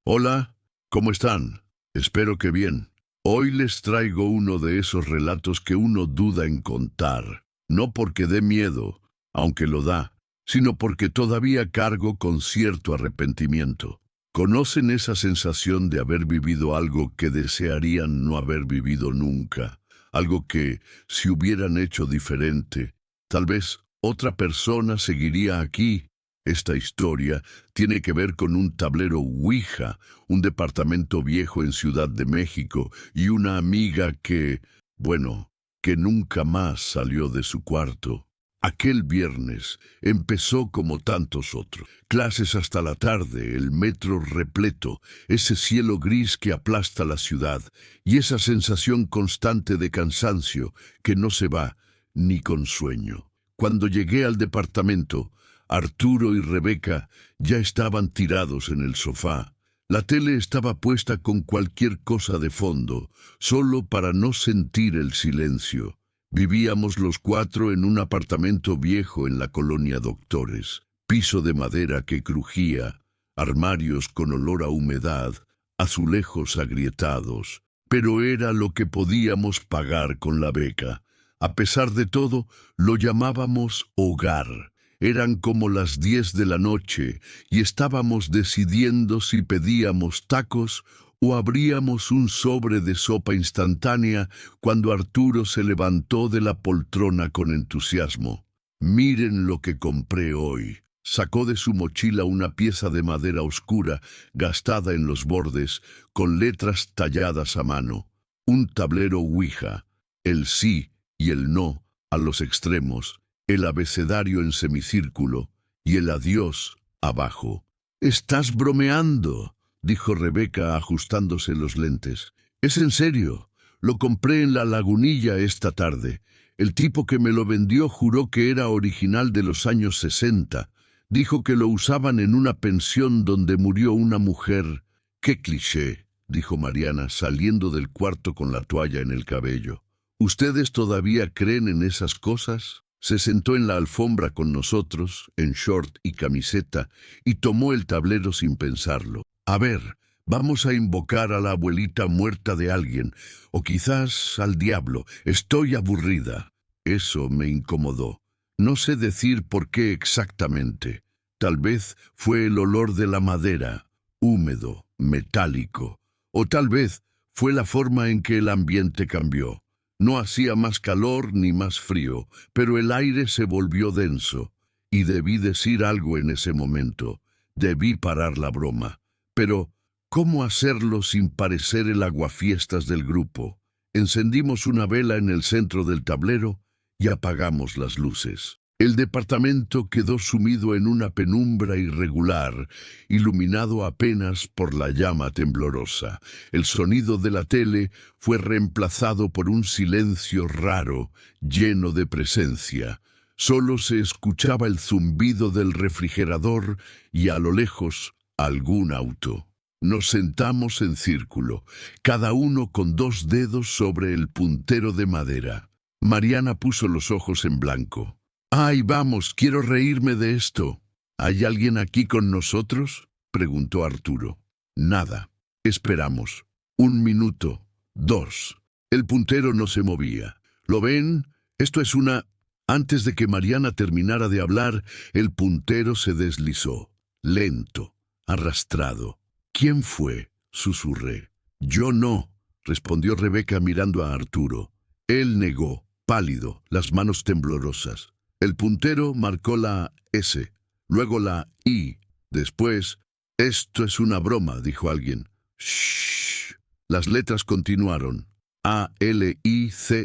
Hola, ¿cómo están? Espero que bien. Hoy les traigo uno de esos relatos que uno duda en contar, no porque dé miedo, aunque lo da, sino porque todavía cargo con cierto arrepentimiento. ¿Conocen esa sensación de haber vivido algo que desearían no haber vivido nunca? Algo que, si hubieran hecho diferente, tal vez otra persona seguiría aquí. Esta historia tiene que ver con un tablero Ouija, un departamento viejo en Ciudad de México y una amiga bueno, que nunca más salió de su cuarto. Aquel viernes empezó como tantos otros. Clases hasta la tarde, el metro repleto, ese cielo gris que aplasta la ciudad y esa sensación constante de cansancio que no se va ni con sueño. Cuando llegué al departamento, Arturo y Rebeca ya estaban tirados en el sofá. La tele estaba puesta con cualquier cosa de fondo, solo para no sentir el silencio. Vivíamos los cuatro en un apartamento viejo en la colonia Doctores, piso de madera que crujía, armarios con olor a humedad, azulejos agrietados, pero era lo que podíamos pagar con la beca. A pesar de todo, lo llamábamos hogar. Eran como las 10 de la noche y estábamos decidiendo si pedíamos tacos o abríamos un sobre de sopa instantánea cuando Arturo se levantó de la poltrona con entusiasmo. «Miren lo que compré hoy». Sacó de su mochila una pieza de madera oscura, gastada en los bordes, con letras talladas a mano. Un tablero Ouija, el sí y el no a los extremos, el abecedario en semicírculo y el adiós abajo. «¿Estás bromeando?», dijo Rebeca ajustándose los lentes. «Es en serio. Lo compré en la Lagunilla esta tarde. El tipo que me lo vendió juró que era original de los años 60. Dijo que lo usaban en una pensión donde murió una mujer». «Qué cliché», dijo Mariana, saliendo del cuarto con la toalla en el cabello. «¿Ustedes todavía creen en esas cosas?». Se sentó en la alfombra con nosotros, en short y camiseta, y tomó el tablero sin pensarlo. «A ver, vamos a invocar a la abuelita muerta de alguien, o quizás al diablo. Estoy aburrida». Eso me incomodó. No sé decir por qué exactamente. Tal vez fue el olor de la madera, húmedo, metálico, o tal vez fue la forma en que el ambiente cambió. No hacía más calor ni más frío, pero el aire se volvió denso, y debí decir algo en ese momento. Debí parar la broma. Pero, ¿cómo hacerlo sin parecer el aguafiestas del grupo? Encendimos una vela en el centro del tablero y apagamos las luces. El departamento quedó sumido en una penumbra irregular, iluminado apenas por la llama temblorosa. El sonido de la tele fue reemplazado por un silencio raro, lleno de presencia. Solo se escuchaba el zumbido del refrigerador y a lo lejos algún auto. Nos sentamos en círculo, cada uno con 2 dedos sobre el puntero de madera. Mariana puso los ojos en blanco. «Ay, vamos, quiero reírme de esto». «¿Hay alguien aquí con nosotros?», preguntó Arturo. Nada. Esperamos. 1 minuto, 2. El puntero no se movía. «¿Lo ven? Esto es una...». Antes de que Mariana terminara de hablar, el puntero se deslizó. Lento, arrastrado. «¿Quién fue?», susurré. «Yo no», respondió Rebeca mirando a Arturo. Él negó, pálido, las manos temblorosas. El puntero marcó la S, luego la I. Después, «Esto es una broma», dijo alguien. «Shh». Las letras continuaron. A-L-I-C-I-A.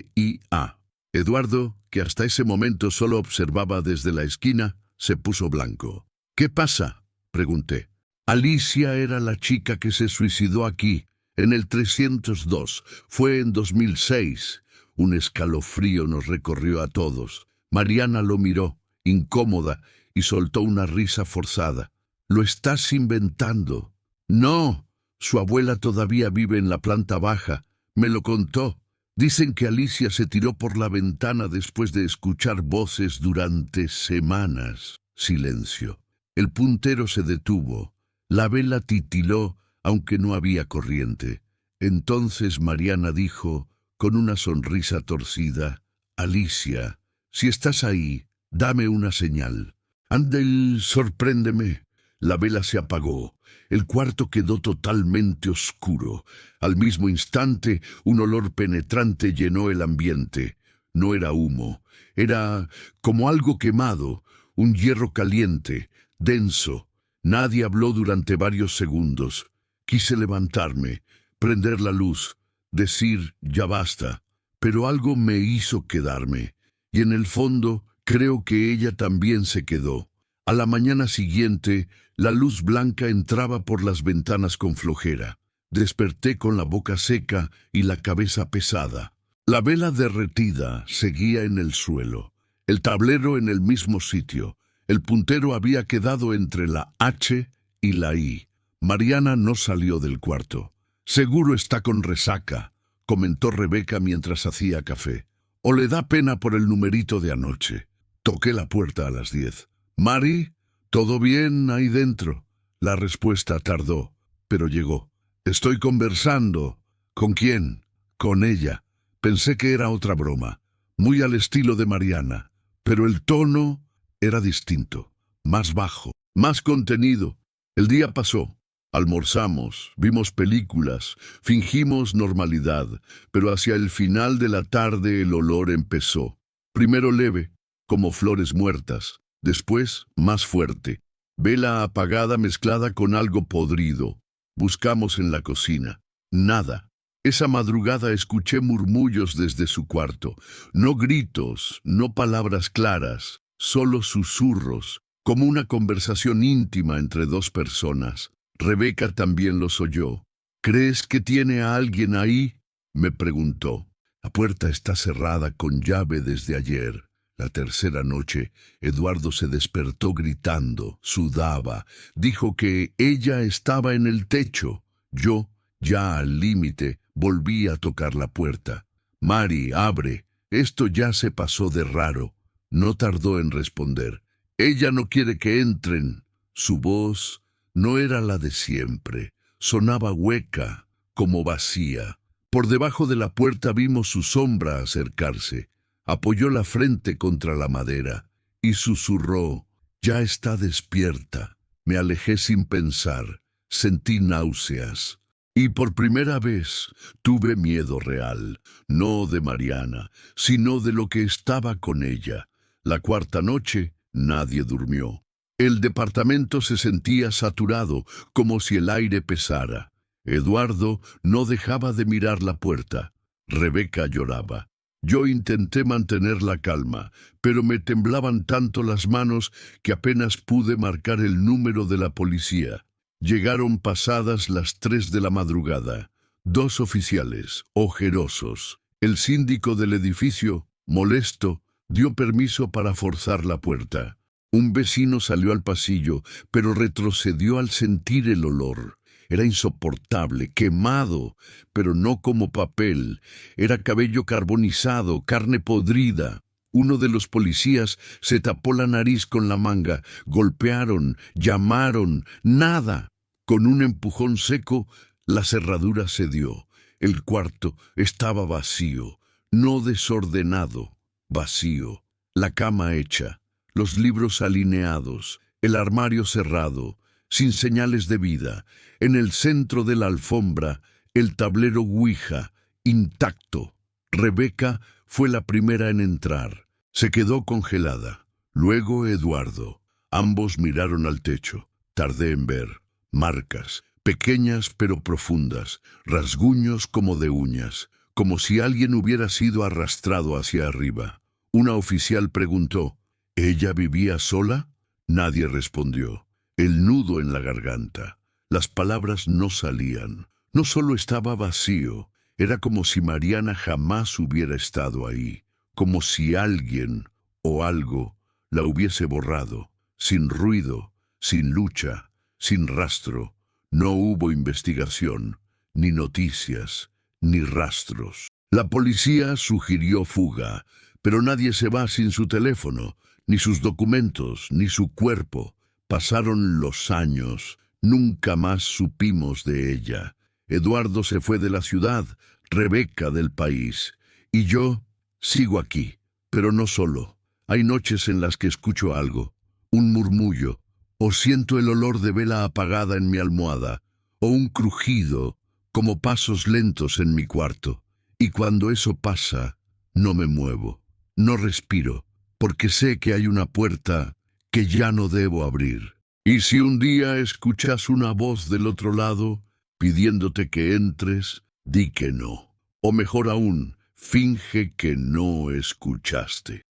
Eduardo, que hasta ese momento solo observaba desde la esquina, se puso blanco. «¿Qué pasa?», pregunté. «Alicia era la chica que se suicidó aquí, en el 302. Fue en 2006. Un escalofrío nos recorrió a todos. Mariana lo miró, incómoda, y soltó una risa forzada. «Lo estás inventando». «No, su abuela todavía vive en la planta baja. Me lo contó. Dicen que Alicia se tiró por la ventana después de escuchar voces durante semanas. Silencio. El puntero se detuvo. La vela titiló, aunque no había corriente. Entonces Mariana dijo, con una sonrisa torcida, «Alicia, si estás ahí, dame una señal. Ándale, sorpréndeme». La vela se apagó. El cuarto quedó totalmente oscuro. Al mismo instante, un olor penetrante llenó el ambiente. No era humo, era como algo quemado, un hierro caliente, denso. Nadie habló durante varios segundos. Quise levantarme, prender la luz, decir ya basta, pero algo me hizo quedarme. Y en el fondo, creo que ella también se quedó. A la mañana siguiente, la luz blanca entraba por las ventanas con flojera. Desperté con la boca seca y la cabeza pesada. La vela derretida seguía en el suelo, el tablero en el mismo sitio. El puntero había quedado entre la H y la I. Mariana no salió del cuarto. «Seguro está con resaca», comentó Rebeca mientras hacía café. «O le da pena por el numerito de anoche». Toqué la puerta a las 10. «Mari, ¿todo bien ahí dentro?». La respuesta tardó, pero llegó. «Estoy conversando». «¿Con quién?». «Con ella». Pensé que era otra broma, muy al estilo de Mariana, pero el tono era distinto, más bajo, más contenido. El día pasó. Almorzamos, vimos películas, fingimos normalidad, pero hacia el final de la tarde el olor empezó. Primero leve, como flores muertas, después más fuerte. Vela apagada mezclada con algo podrido. Buscamos en la cocina. Nada. Esa madrugada escuché murmullos desde su cuarto. No gritos, no palabras claras, solo susurros, como una conversación íntima entre dos personas. Rebeca también los oyó. «¿Crees que tiene a alguien ahí?», me preguntó. «La puerta está cerrada con llave desde ayer». La tercera noche, Eduardo se despertó gritando, sudaba. Dijo que ella estaba en el techo. Yo, ya al límite, volví a tocar la puerta. «Mari, abre. Esto ya se pasó de raro». No tardó en responder. «Ella no quiere que entren». Su voz no era la de siempre. Sonaba hueca, como vacía. Por debajo de la puerta vimos su sombra acercarse. Apoyó la frente contra la madera y susurró, «Ya está despierta». Me alejé sin pensar. Sentí náuseas. Y por primera vez tuve miedo real, no de Mariana, sino de lo que estaba con ella. La cuarta noche nadie durmió. El departamento se sentía saturado, como si el aire pesara. Eduardo no dejaba de mirar la puerta. Rebeca lloraba. Yo intenté mantener la calma, pero me temblaban tanto las manos que apenas pude marcar el número de la policía. Llegaron pasadas las 3 de la madrugada. 2 oficiales, ojerosos. El síndico del edificio, molesto, dio permiso para forzar la puerta. Un vecino salió al pasillo, pero retrocedió al sentir el olor. Era insoportable, quemado, pero no como papel. Era cabello carbonizado, carne podrida. Uno de los policías se tapó la nariz con la manga. Golpearon, llamaron, nada. Con un empujón seco, la cerradura cedió. El cuarto estaba vacío, no desordenado, vacío. La cama hecha, los libros alineados, el armario cerrado, sin señales de vida. En el centro de la alfombra, el tablero Ouija, intacto. Rebeca fue la primera en entrar. Se quedó congelada. Luego Eduardo. Ambos miraron al techo. Tardé en ver. Marcas, pequeñas pero profundas, rasguños como de uñas, como si alguien hubiera sido arrastrado hacia arriba. Una oficial preguntó, ¿ella vivía sola? Nadie respondió. El nudo en la garganta. Las palabras no salían. No solo estaba vacío, era como si Mariana jamás hubiera estado ahí, como si alguien o algo la hubiese borrado, sin ruido, sin lucha, sin rastro. No hubo investigación, ni noticias, ni rastros. La policía sugirió fuga, pero nadie se va sin su teléfono, ni sus documentos, ni su cuerpo. Pasaron los años, nunca más supimos de ella. Eduardo se fue de la ciudad, Rebeca del país, y yo sigo aquí, pero no solo. Hay noches en las que escucho algo, un murmullo, o siento el olor de vela apagada en mi almohada, o un crujido, como pasos lentos en mi cuarto. Y cuando eso pasa, no me muevo, no respiro, porque sé que hay una puerta que ya no debo abrir. Y si un día escuchas una voz del otro lado, pidiéndote que entres, di que no. O mejor aún, finge que no escuchaste.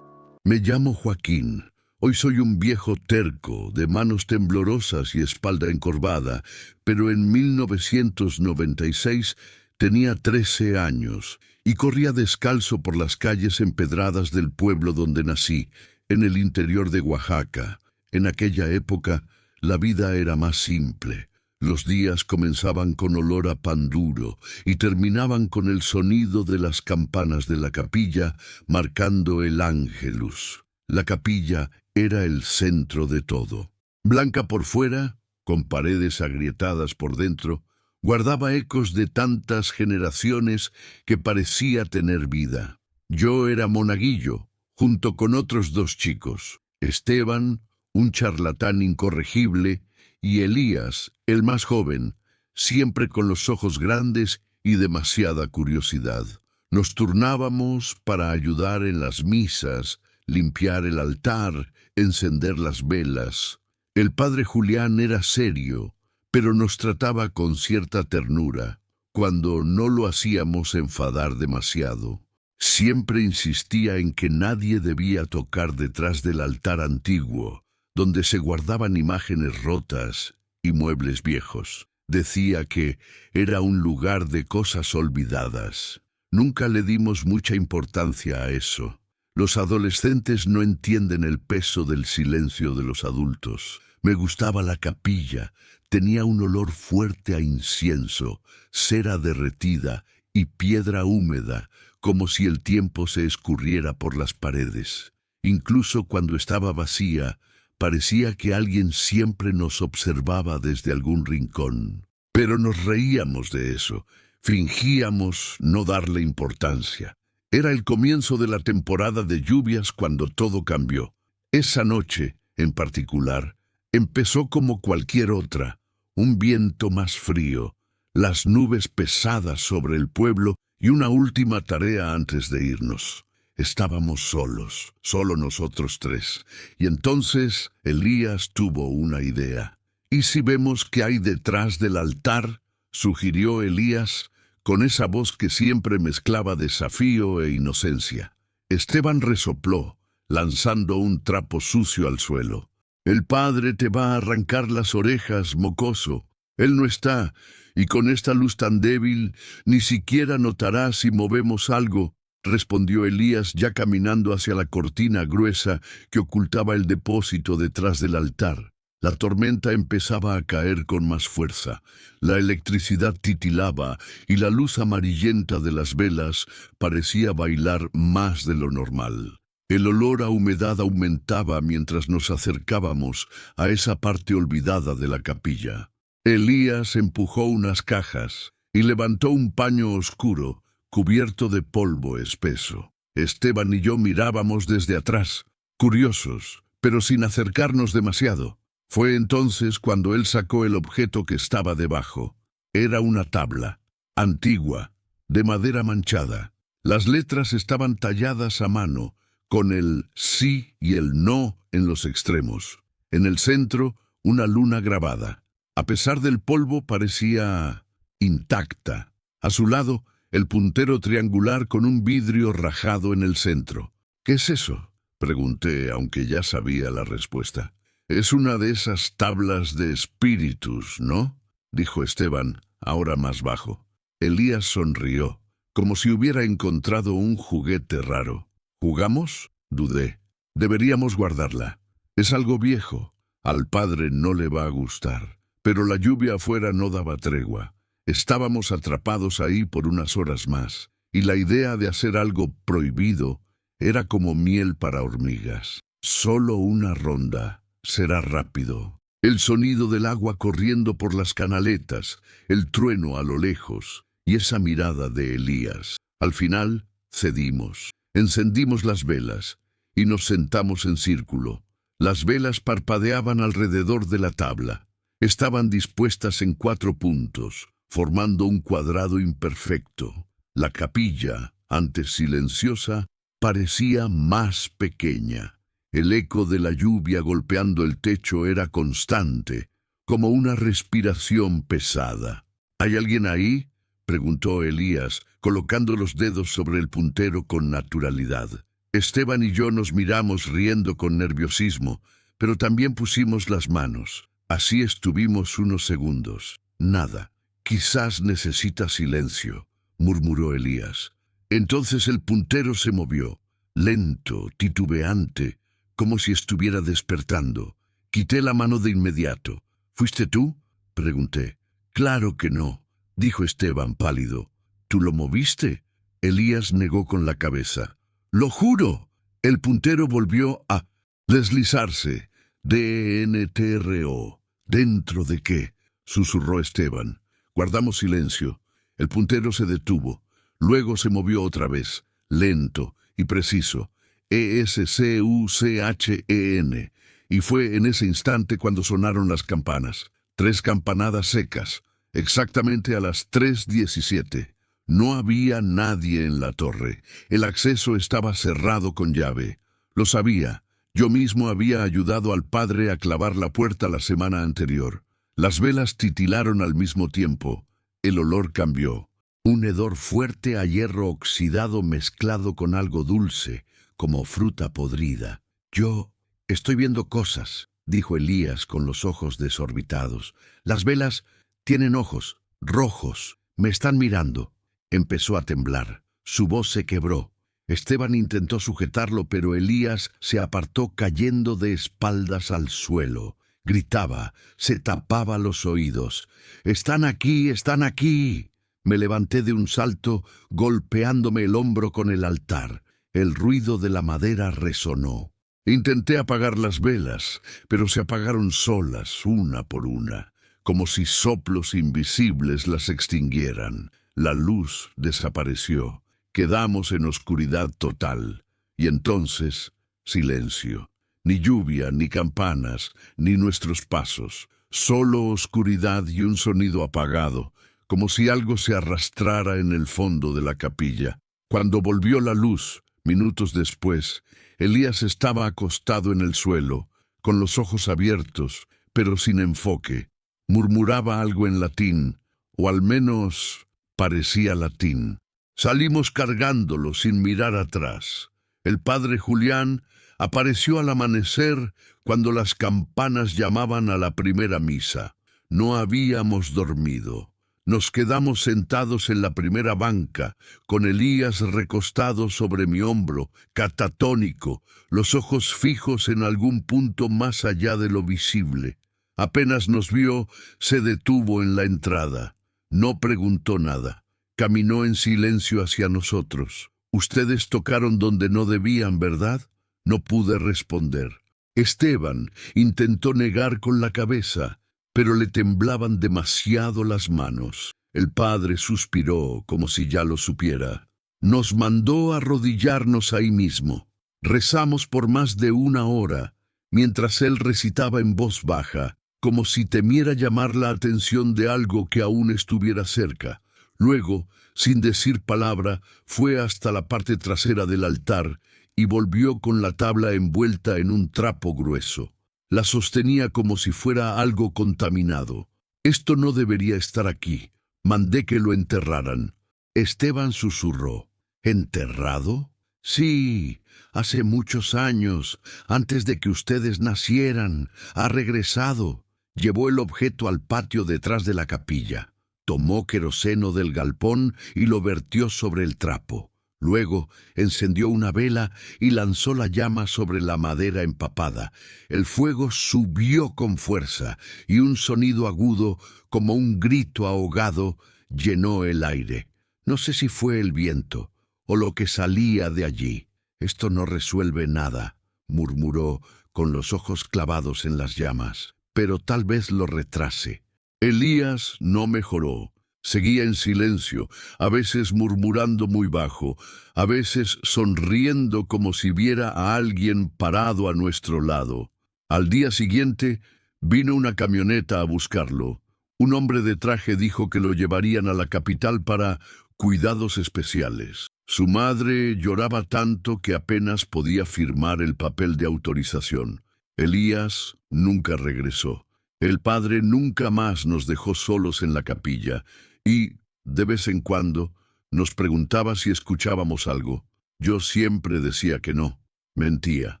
Me llamo Joaquín. Hoy soy un viejo terco, de manos temblorosas y espalda encorvada, pero en 1996 tenía 13 años y corría descalzo por las calles empedradas del pueblo donde nací, en el interior de Oaxaca. En aquella época, la vida era más simple. Los días comenzaban con olor a pan duro y terminaban con el sonido de las campanas de la capilla marcando el Ángelus. La capilla era el centro de todo. Blanca por fuera, con paredes agrietadas por dentro, guardaba ecos de tantas generaciones que parecía tener vida. Yo era monaguillo, junto con otros dos chicos, Esteban, un charlatán incorregible, y Elías, el más joven, siempre con los ojos grandes y demasiada curiosidad. Nos turnábamos para ayudar en las misas, limpiar el altar, encender las velas. El padre Julián era serio, pero nos trataba con cierta ternura, cuando no lo hacíamos enfadar demasiado. Siempre insistía en que nadie debía tocar detrás del altar antiguo, donde se guardaban imágenes rotas y muebles viejos. Decía que era un lugar de cosas olvidadas. Nunca le dimos mucha importancia a eso. Los adolescentes no entienden el peso del silencio de los adultos. Me gustaba la capilla. Tenía un olor fuerte a incienso, cera derretida y piedra húmeda, como si el tiempo se escurriera por las paredes. Incluso cuando estaba vacía, parecía que alguien siempre nos observaba desde algún rincón. Pero nos reíamos de eso. Fingíamos no darle importancia. Era el comienzo de la temporada de lluvias cuando todo cambió. Esa noche, en particular, empezó como cualquier otra. Un viento más frío, las nubes pesadas sobre el pueblo y una última tarea antes de irnos. Estábamos solos, solo nosotros tres, y entonces Elías tuvo una idea. ¿Y si vemos qué hay detrás del altar?, sugirió Elías, con esa voz que siempre mezclaba desafío e inocencia. Esteban resopló, lanzando un trapo sucio al suelo. «El padre te va a arrancar las orejas, mocoso. Él no está, y con esta luz tan débil, ni siquiera notará si movemos algo», respondió Elías, ya caminando hacia la cortina gruesa que ocultaba el depósito detrás del altar. La tormenta empezaba a caer con más fuerza. La electricidad titilaba y la luz amarillenta de las velas parecía bailar más de lo normal. El olor a humedad aumentaba mientras nos acercábamos a esa parte olvidada de la capilla. Elías empujó unas cajas y levantó un paño oscuro, cubierto de polvo espeso. Esteban y yo mirábamos desde atrás, curiosos, pero sin acercarnos demasiado. Fue entonces cuando él sacó el objeto que estaba debajo. Era una tabla, antigua, de madera manchada. Las letras estaban talladas a mano, con el sí y el no en los extremos. En el centro, una luna grabada. A pesar del polvo, parecía intacta. A su lado, el puntero triangular con un vidrio rajado en el centro. «¿Qué es eso?», pregunté, aunque ya sabía la respuesta. «Es una de esas tablas de espíritus, ¿no?», dijo Esteban, ahora más bajo. Elías sonrió, como si hubiera encontrado un juguete raro. «¿Jugamos?», dudé. «Deberíamos guardarla». Es algo viejo. Al padre no le va a gustar. Pero la lluvia afuera no daba tregua. Estábamos atrapados ahí por unas horas más, y la idea de hacer algo prohibido era como miel para hormigas. Solo una ronda. Será rápido. El sonido del agua corriendo por las canaletas, el trueno a lo lejos, y esa mirada de Elías. Al final, cedimos. Encendimos las velas, y nos sentamos en círculo. Las velas parpadeaban alrededor de la tabla. Estaban dispuestas en 4 puntos, formando un cuadrado imperfecto. La capilla, antes silenciosa, parecía más pequeña. El eco de la lluvia golpeando el techo era constante, como una respiración pesada. ¿Hay alguien ahí?, preguntó Elías, colocando los dedos sobre el puntero con naturalidad. Esteban y yo nos miramos riendo con nerviosismo, pero también pusimos las manos. Así estuvimos unos segundos. Nada. Quizás necesita silencio, murmuró Elías. Entonces el puntero se movió, lento, titubeante, como si estuviera despertando. Quité la mano de inmediato. ¿Fuiste tú?, pregunté. Claro que no, dijo Esteban pálido. ¿Tú lo moviste? Elías negó con la cabeza. ¡Lo juro! El puntero volvió a deslizarse. DNTRO. ¿Dentro de qué?, susurró Esteban. Guardamos silencio. El puntero se detuvo. Luego se movió otra vez, lento y preciso. ESCUCHEN. Y fue en ese instante cuando sonaron las campanas. 3 campanadas secas, exactamente a las 3:17. No había nadie en la torre. El acceso estaba cerrado con llave. Lo sabía. Yo mismo había ayudado al padre a clavar la puerta la semana anterior. Las velas titilaron al mismo tiempo. El olor cambió. Un hedor fuerte a hierro oxidado mezclado con algo dulce, como fruta podrida. Yo estoy viendo cosas, dijo Elías con los ojos desorbitados. Las velas tienen ojos, rojos. Me están mirando. Empezó a temblar. Su voz se quebró. Esteban intentó sujetarlo, pero Elías se apartó cayendo de espaldas al suelo. Gritaba, se tapaba los oídos. ¡Están aquí! ¡Están aquí! Me levanté de un salto, golpeándome el hombro con el altar. El ruido de la madera resonó. Intenté apagar las velas, pero se apagaron solas, una por una, como si soplos invisibles las extinguieran. La luz desapareció. Quedamos en oscuridad total. Y entonces, silencio. Ni lluvia, ni campanas, ni nuestros pasos. Solo oscuridad y un sonido apagado, como si algo se arrastrara en el fondo de la capilla. Cuando volvió la luz, minutos después, Elías estaba acostado en el suelo, con los ojos abiertos, pero sin enfoque. Murmuraba algo en latín, o al menos parecía latín. Salimos cargándolo sin mirar atrás. El padre Julián apareció al amanecer cuando las campanas llamaban a la primera misa. No habíamos dormido. Nos quedamos sentados en la primera banca, con Elías recostado sobre mi hombro, catatónico, los ojos fijos en algún punto más allá de lo visible. Apenas nos vio, se detuvo en la entrada. No preguntó nada. Caminó en silencio hacia nosotros. Ustedes tocaron donde no debían, ¿verdad? No pude responder. Esteban intentó negar con la cabeza, pero le temblaban demasiado las manos. El padre suspiró como si ya lo supiera. Nos mandó arrodillarnos ahí mismo. Rezamos por más de 1 hora, mientras él recitaba en voz baja, como si temiera llamar la atención de algo que aún estuviera cerca. Luego, sin decir palabra, fue hasta la parte trasera del altar y volvió con la tabla envuelta en un trapo grueso. La sostenía como si fuera algo contaminado. Esto no debería estar aquí. Mandé que lo enterraran. Esteban susurró. ¿Enterrado? Sí, hace muchos años, antes de que ustedes nacieran. Ha regresado. Llevó el objeto al patio detrás de la capilla. Tomó queroseno del galpón y lo vertió sobre el trapo. Luego encendió una vela y lanzó la llama sobre la madera empapada. El fuego subió con fuerza y un sonido agudo, como un grito ahogado, llenó el aire. No sé si fue el viento o lo que salía de allí. «Esto no resuelve nada», murmuró, con los ojos clavados en las llamas. «Pero tal vez lo retrase». Elías no mejoró. Seguía en silencio, a veces murmurando muy bajo, a veces sonriendo como si viera a alguien parado a nuestro lado. Al día siguiente vino una camioneta a buscarlo. Un hombre de traje dijo que lo llevarían a la capital para cuidados especiales. Su madre lloraba tanto que apenas podía firmar el papel de autorización. Elías nunca regresó. El padre nunca más nos dejó solos en la capilla y, de vez en cuando, nos preguntaba si escuchábamos algo. Yo siempre decía que no. Mentía.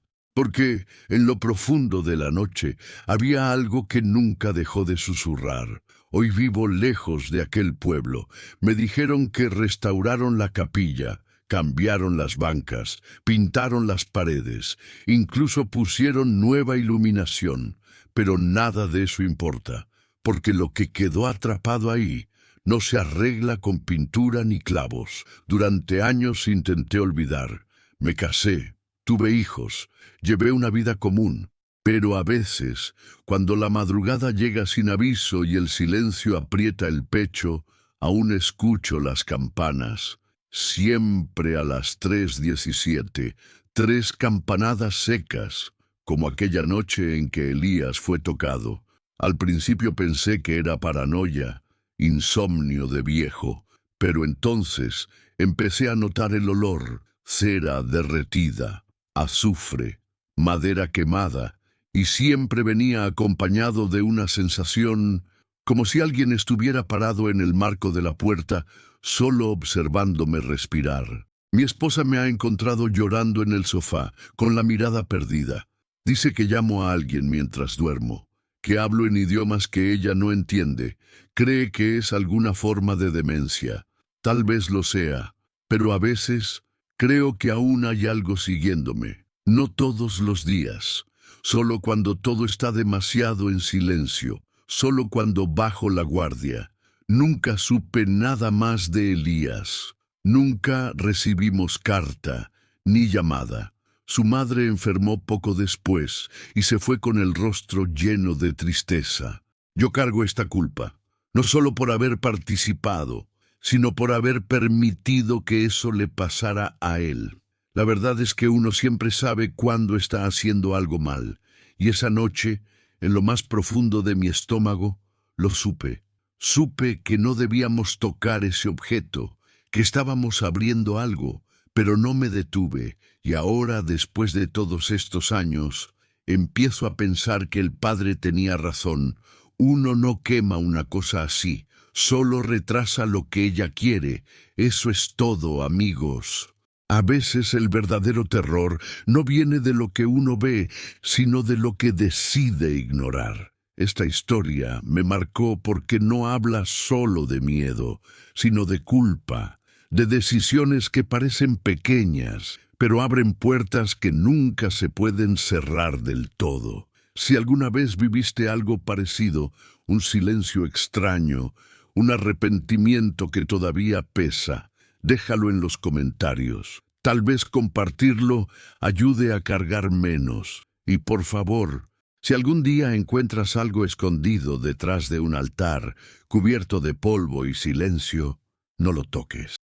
Porque en lo profundo de la noche había algo que nunca dejó de susurrar. Hoy vivo lejos de aquel pueblo. Me dijeron que restauraron la capilla, cambiaron las bancas, pintaron las paredes, incluso pusieron nueva iluminación. Pero nada de eso importa, porque lo que quedó atrapado ahí no se arregla con pintura ni clavos. Durante años intenté olvidar. Me casé, tuve hijos, llevé una vida común. Pero a veces, cuando la madrugada llega sin aviso y el silencio aprieta el pecho, aún escucho las campanas. Siempre a las 3:17, 3 campanadas secas, como aquella noche en que Elías fue tocado. Al principio pensé que era paranoia, insomnio de viejo, pero entonces empecé a notar el olor: cera derretida, azufre, madera quemada, y siempre venía acompañado de una sensación como si alguien estuviera parado en el marco de la puerta, solo observándome respirar. Mi esposa me ha encontrado llorando en el sofá, con la mirada perdida. Dice que llamo a alguien mientras duermo, que hablo en idiomas que ella no entiende. Cree que es alguna forma de demencia. Tal vez lo sea, pero a veces creo que aún hay algo siguiéndome. No todos los días, solo cuando todo está demasiado en silencio, solo cuando bajo la guardia. Nunca supe nada más de Elías. Nunca recibimos carta, ni llamada. Su madre enfermó poco después y se fue con el rostro lleno de tristeza. Yo cargo esta culpa, no solo por haber participado, sino por haber permitido que eso le pasara a él. La verdad es que uno siempre sabe cuándo está haciendo algo mal, y esa noche, en lo más profundo de mi estómago, lo supe. Supe que no debíamos tocar ese objeto, que estábamos abriendo algo, pero no me detuve, y ahora, después de todos estos años, empiezo a pensar que el padre tenía razón. Uno no quema una cosa así, solo retrasa lo que ella quiere. Eso es todo, amigos. A veces el verdadero terror no viene de lo que uno ve, sino de lo que decide ignorar. Esta historia me marcó porque no habla solo de miedo, sino de culpa, de decisiones que parecen pequeñas, pero abren puertas que nunca se pueden cerrar del todo. Si alguna vez viviste algo parecido, un silencio extraño, un arrepentimiento que todavía pesa, déjalo en los comentarios. Tal vez compartirlo ayude a cargar menos. Y por favor, si algún día encuentras algo escondido detrás de un altar, cubierto de polvo y silencio, no lo toques.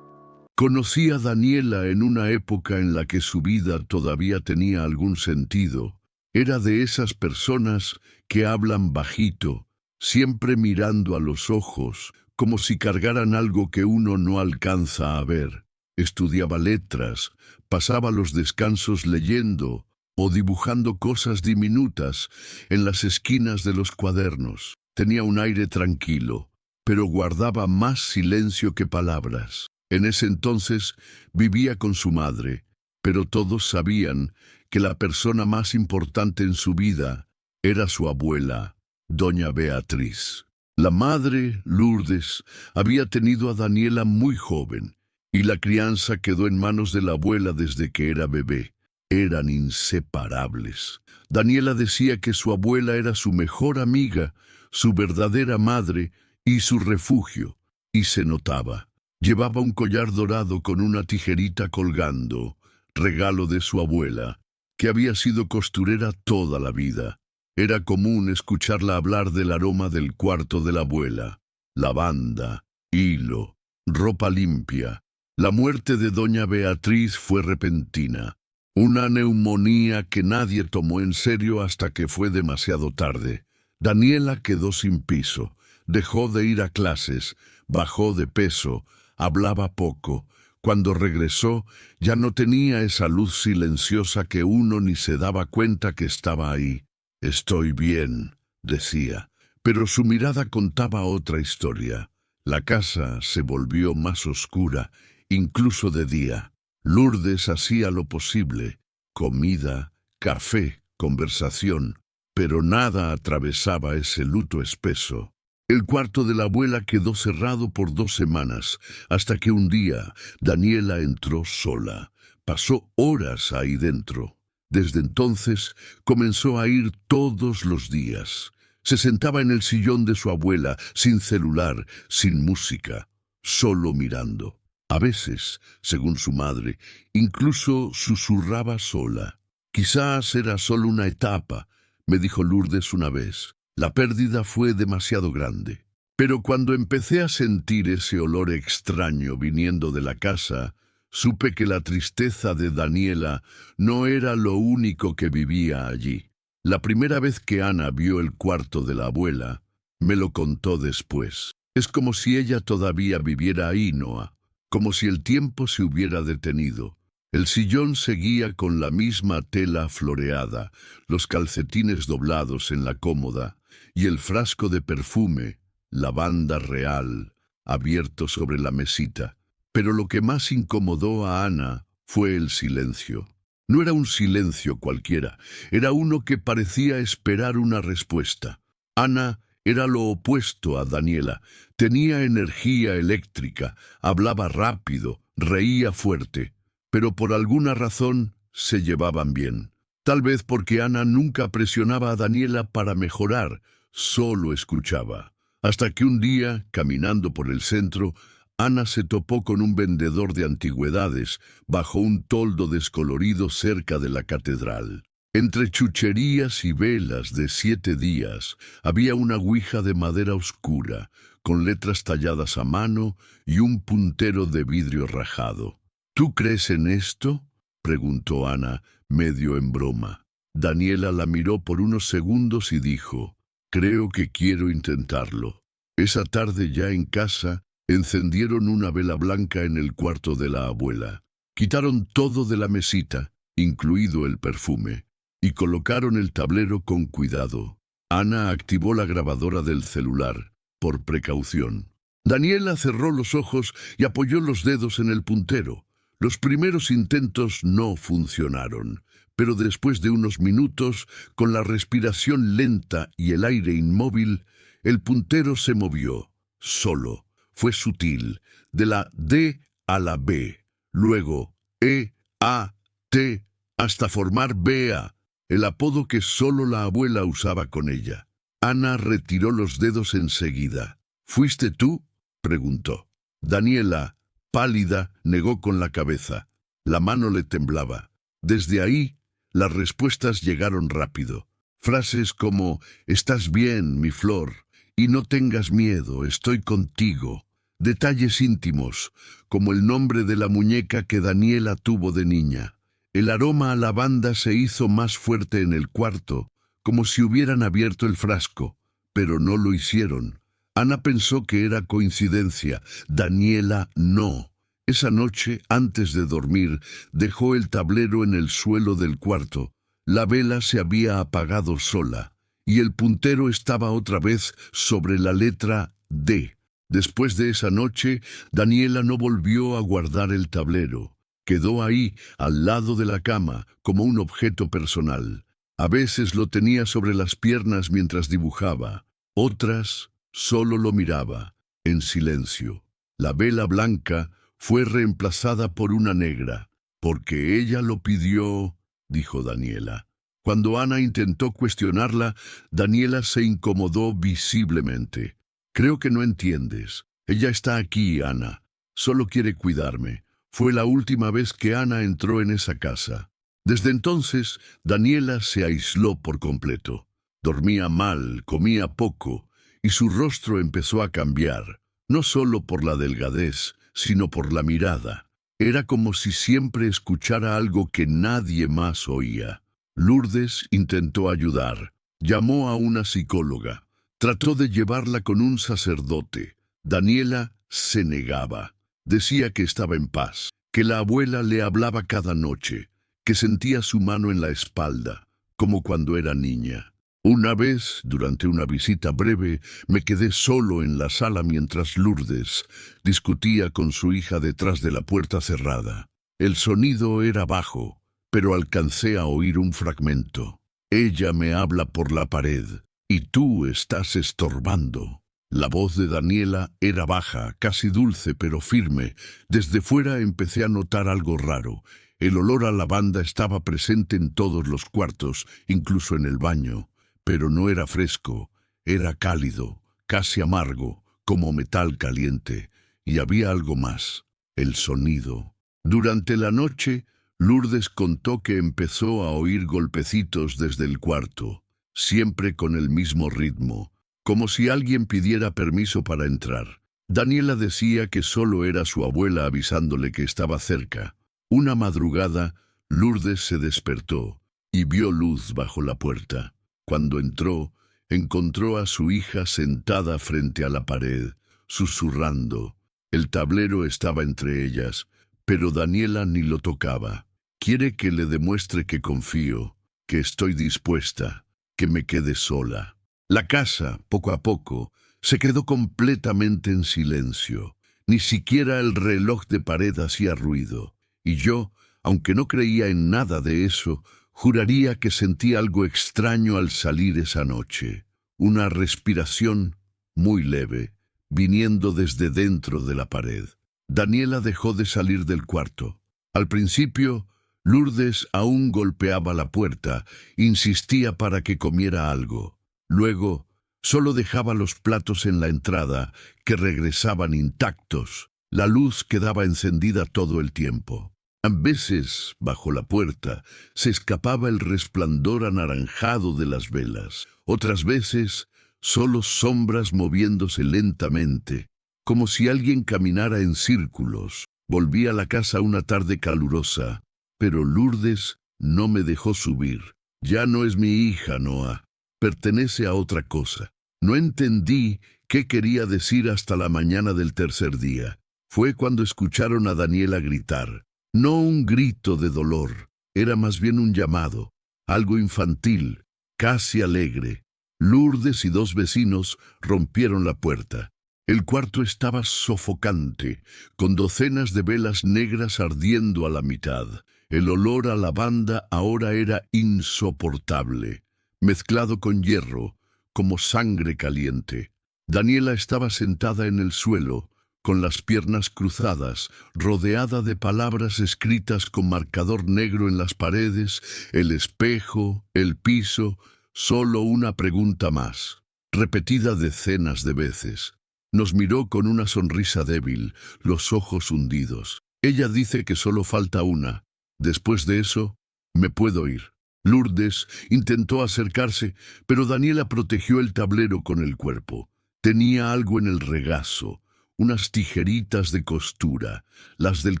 Conocí a Daniela en una época en la que su vida todavía tenía algún sentido. Era de esas personas que hablan bajito, siempre mirando a los ojos, como si cargaran algo que uno no alcanza a ver. Estudiaba letras, pasaba los descansos leyendo o dibujando cosas diminutas en las esquinas de los cuadernos. Tenía un aire tranquilo, pero guardaba más silencio que palabras. En ese entonces vivía con su madre, pero todos sabían que la persona más importante en su vida era su abuela, doña Beatriz. La madre, Lourdes, había tenido a Daniela muy joven, y la crianza quedó en manos de la abuela desde que era bebé. Eran inseparables. Daniela decía que su abuela era su mejor amiga, su verdadera madre y su refugio, y se notaba. Llevaba un collar dorado con una tijerita colgando, regalo de su abuela, que había sido costurera toda la vida. Era común escucharla hablar del aroma del cuarto de la abuela: lavanda, hilo, ropa limpia. La muerte de doña Beatriz fue repentina. Una neumonía que nadie tomó en serio hasta que fue demasiado tarde. Daniela quedó sin piso, dejó de ir a clases, bajó de peso, hablaba poco. Cuando regresó, ya no tenía esa luz silenciosa que uno ni se daba cuenta que estaba ahí. «Estoy bien», decía, pero su mirada contaba otra historia. La casa se volvió más oscura, incluso de día. Lourdes hacía lo posible: comida, café, conversación, pero nada atravesaba ese luto espeso. El cuarto de la abuela quedó cerrado por 2 semanas, hasta que un día Daniela entró sola. Pasó horas ahí dentro. Desde entonces comenzó a ir todos los días. Se sentaba en el sillón de su abuela, sin celular, sin música, solo mirando. A veces, según su madre, incluso susurraba sola. «Quizás era solo una etapa», me dijo Lourdes una vez. «La pérdida fue demasiado grande». Pero cuando empecé a sentir ese olor extraño viniendo de la casa, supe que la tristeza de Daniela no era lo único que vivía allí. La primera vez que Ana vio el cuarto de la abuela, me lo contó después. Es como si ella todavía viviera ahí, Noah, como si el tiempo se hubiera detenido. El sillón seguía con la misma tela floreada, los calcetines doblados en la cómoda y el frasco de perfume, lavanda real, abierto sobre la mesita. Pero lo que más incomodó a Ana fue el silencio. No era un silencio cualquiera, era uno que parecía esperar una respuesta. Ana era lo opuesto a Daniela. Tenía energía eléctrica, hablaba rápido, reía fuerte, pero por alguna razón se llevaban bien. Tal vez porque Ana nunca presionaba a Daniela para mejorar, solo escuchaba. Hasta que un día, caminando por el centro, Ana se topó con un vendedor de antigüedades bajo un toldo descolorido cerca de la catedral. Entre chucherías y velas de 7 días había una ouija de madera oscura, con letras talladas a mano y un puntero de vidrio rajado. «¿Tú crees en esto?», preguntó Ana, medio en broma. Daniela la miró por unos segundos y dijo: «Creo que quiero intentarlo». Esa tarde, ya en casa, encendieron una vela blanca en el cuarto de la abuela. Quitaron todo de la mesita, incluido el perfume, y colocaron el tablero con cuidado. Ana activó la grabadora del celular, por precaución. Daniela cerró los ojos y apoyó los dedos en el puntero. Los primeros intentos no funcionaron, pero después de unos minutos, con la respiración lenta y el aire inmóvil, el puntero se movió, solo. Fue sutil, de la D a la B, luego E, A, T, hasta formar Bea, el apodo que solo la abuela usaba con ella. Ana retiró los dedos enseguida. «¿Fuiste tú?», preguntó. Daniela, pálida, negó con la cabeza. La mano le temblaba. Desde ahí, las respuestas llegaron rápido. Frases como: «Estás bien, mi flor», y «No tengas miedo, estoy contigo». Detalles íntimos, como el nombre de la muñeca que Daniela tuvo de niña. El aroma a lavanda se hizo más fuerte en el cuarto, como si hubieran abierto el frasco, pero no lo hicieron. Ana pensó que era coincidencia, Daniela no. Esa noche, antes de dormir, dejó el tablero en el suelo del cuarto. La vela se había apagado sola, y el puntero estaba otra vez sobre la letra D. Después de esa noche, Daniela no volvió a guardar el tablero. Quedó ahí, al lado de la cama, como un objeto personal. A veces lo tenía sobre las piernas mientras dibujaba. Otras, solo lo miraba, en silencio. La vela blanca fue reemplazada por una negra. «Porque ella lo pidió», dijo Daniela. Cuando Ana intentó cuestionarla, Daniela se incomodó visiblemente. «Creo que no entiendes. Ella está aquí, Ana. Solo quiere cuidarme». Fue la última vez que Ana entró en esa casa. Desde entonces, Daniela se aisló por completo. Dormía mal, comía poco, y su rostro empezó a cambiar, no solo por la delgadez, sino por la mirada. Era como si siempre escuchara algo que nadie más oía. Lourdes intentó ayudar. Llamó a una psicóloga. Trató de llevarla con un sacerdote. Daniela se negaba. Decía que estaba en paz, que la abuela le hablaba cada noche, que sentía su mano en la espalda, como cuando era niña. Una vez, durante una visita breve, me quedé solo en la sala mientras Lourdes discutía con su hija detrás de la puerta cerrada. El sonido era bajo, pero alcancé a oír un fragmento. «Ella me habla por la pared, y tú estás estorbando». La voz de Daniela era baja, casi dulce, pero firme. Desde fuera empecé a notar algo raro. El olor a lavanda estaba presente en todos los cuartos, incluso en el baño. Pero no era fresco, era cálido, casi amargo, como metal caliente. Y había algo más, el sonido. Durante la noche, Lourdes contó que empezó a oír golpecitos desde el cuarto, siempre con el mismo ritmo, como si alguien pidiera permiso para entrar. Daniela decía que solo era su abuela avisándole que estaba cerca. Una madrugada, Lourdes se despertó y vio luz bajo la puerta. Cuando entró, encontró a su hija sentada frente a la pared, susurrando. El tablero estaba entre ellas, pero Daniela ni lo tocaba. «Quiere que le demuestre que confío, que estoy dispuesta, que me quede sola». La casa, poco a poco, se quedó completamente en silencio. Ni siquiera el reloj de pared hacía ruido. Y yo, aunque no creía en nada de eso, juraría que sentí algo extraño al salir esa noche. Una respiración muy leve, viniendo desde dentro de la pared. Daniela dejó de salir del cuarto. Al principio, Lourdes aún golpeaba la puerta, insistía para que comiera algo. Luego, solo dejaba los platos en la entrada, que regresaban intactos. La luz quedaba encendida todo el tiempo. A veces, bajo la puerta, se escapaba el resplandor anaranjado de las velas. Otras veces, solo sombras moviéndose lentamente, como si alguien caminara en círculos. Volví a la casa una tarde calurosa, pero Lourdes no me dejó subir. «Ya no es mi hija, Noah. Pertenece a otra cosa». No entendí qué quería decir hasta la mañana del tercer día. Fue cuando escucharon a Daniela gritar. No un grito de dolor, era más bien un llamado, algo infantil, casi alegre. Lourdes y dos vecinos rompieron la puerta. El cuarto estaba sofocante, con docenas de velas negras ardiendo a la mitad. El olor a lavanda ahora era insoportable, mezclado con hierro, como sangre caliente. Daniela estaba sentada en el suelo, con las piernas cruzadas, rodeada de palabras escritas con marcador negro en las paredes, el espejo, el piso, solo una pregunta más, repetida decenas de veces. Nos miró con una sonrisa débil, los ojos hundidos. Ella dice que solo falta una. Después de eso, me puedo ir. Lourdes intentó acercarse, pero Daniela protegió el tablero con el cuerpo. Tenía algo en el regazo, unas tijeritas de costura, las del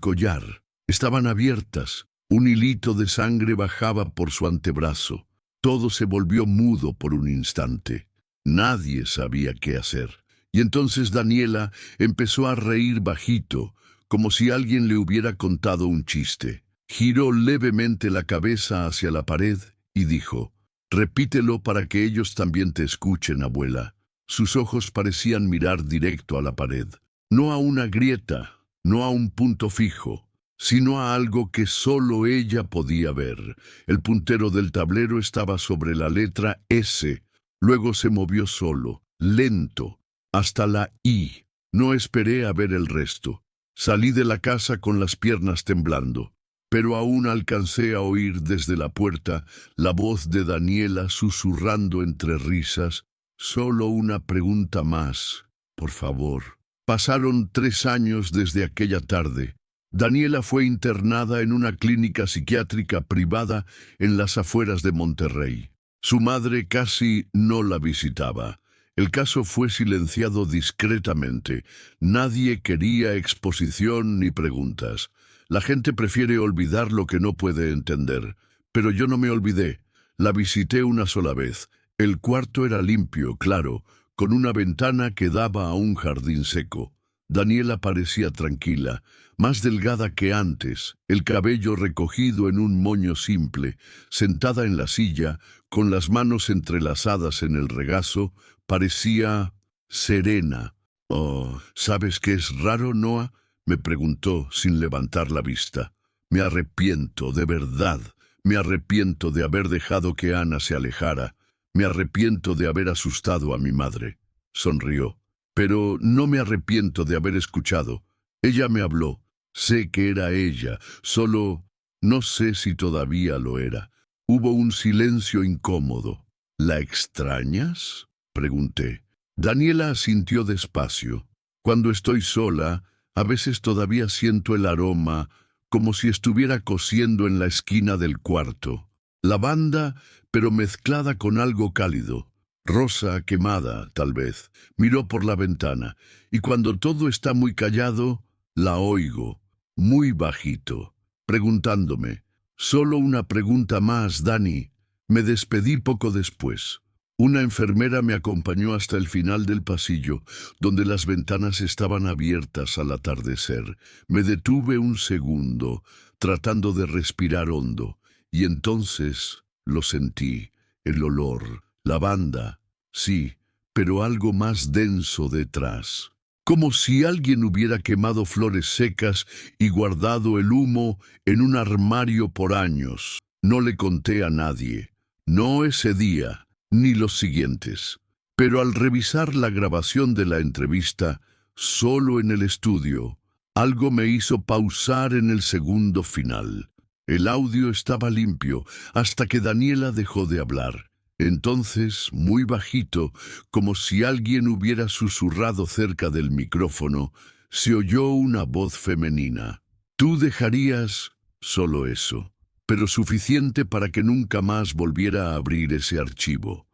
collar. Estaban abiertas. Un hilito de sangre bajaba por su antebrazo. Todo se volvió mudo por un instante. Nadie sabía qué hacer. Y entonces Daniela empezó a reír bajito, como si alguien le hubiera contado un chiste. Giró levemente la cabeza hacia la pared y dijo, «Repítelo para que ellos también te escuchen, abuela». Sus ojos parecían mirar directo a la pared, no a una grieta, no a un punto fijo, sino a algo que solo ella podía ver. El puntero del tablero estaba sobre la letra S. Luego se movió solo, lento, hasta la I. No esperé a ver el resto. Salí de la casa con las piernas temblando, pero aún alcancé a oír desde la puerta la voz de Daniela susurrando entre risas: «Solo una pregunta más, por favor». Pasaron 3 años desde aquella tarde. Daniela fue internada en una clínica psiquiátrica privada en las afueras de Monterrey. Su madre casi no la visitaba. El caso fue silenciado discretamente. Nadie quería exposición ni preguntas. La gente prefiere olvidar lo que no puede entender. Pero yo no me olvidé. La visité una sola vez. El cuarto era limpio, claro, con una ventana que daba a un jardín seco. Daniela parecía tranquila, más delgada que antes, el cabello recogido en un moño simple, sentada en la silla, con las manos entrelazadas en el regazo, parecía serena. «Oh, ¿sabes qué es raro, Noah?», me preguntó sin levantar la vista. «Me arrepiento, de verdad. Me arrepiento de haber dejado que Ana se alejara. Me arrepiento de haber asustado a mi madre». Sonrió. «Pero no me arrepiento de haber escuchado. Ella me habló. Sé que era ella, solo no sé si todavía lo era». Hubo un silencio incómodo. «¿La extrañas?», pregunté. Daniela asintió despacio. «Cuando estoy sola, a veces todavía siento el aroma, como si estuviera cociendo en la esquina del cuarto. Lavanda, pero mezclada con algo cálido. Rosa quemada, tal vez». Miró por la ventana, y cuando todo está muy callado, la oigo, muy bajito, preguntándome: «Solo una pregunta más, Dani». Me despedí poco después. Una enfermera me acompañó hasta el final del pasillo, donde las ventanas estaban abiertas al atardecer. Me detuve un segundo, tratando de respirar hondo, y entonces lo sentí, el olor, lavanda, sí, pero algo más denso detrás. Como si alguien hubiera quemado flores secas y guardado el humo en un armario por años. No le conté a nadie, no ese día, ni los siguientes. Pero al revisar la grabación de la entrevista, solo en el estudio, algo me hizo pausar en el segundo final. El audio estaba limpio hasta que Daniela dejó de hablar. Entonces, muy bajito, como si alguien hubiera susurrado cerca del micrófono, se oyó una voz femenina. «Tú dejarías solo eso, pero suficiente para que nunca más volviera a abrir ese archivo».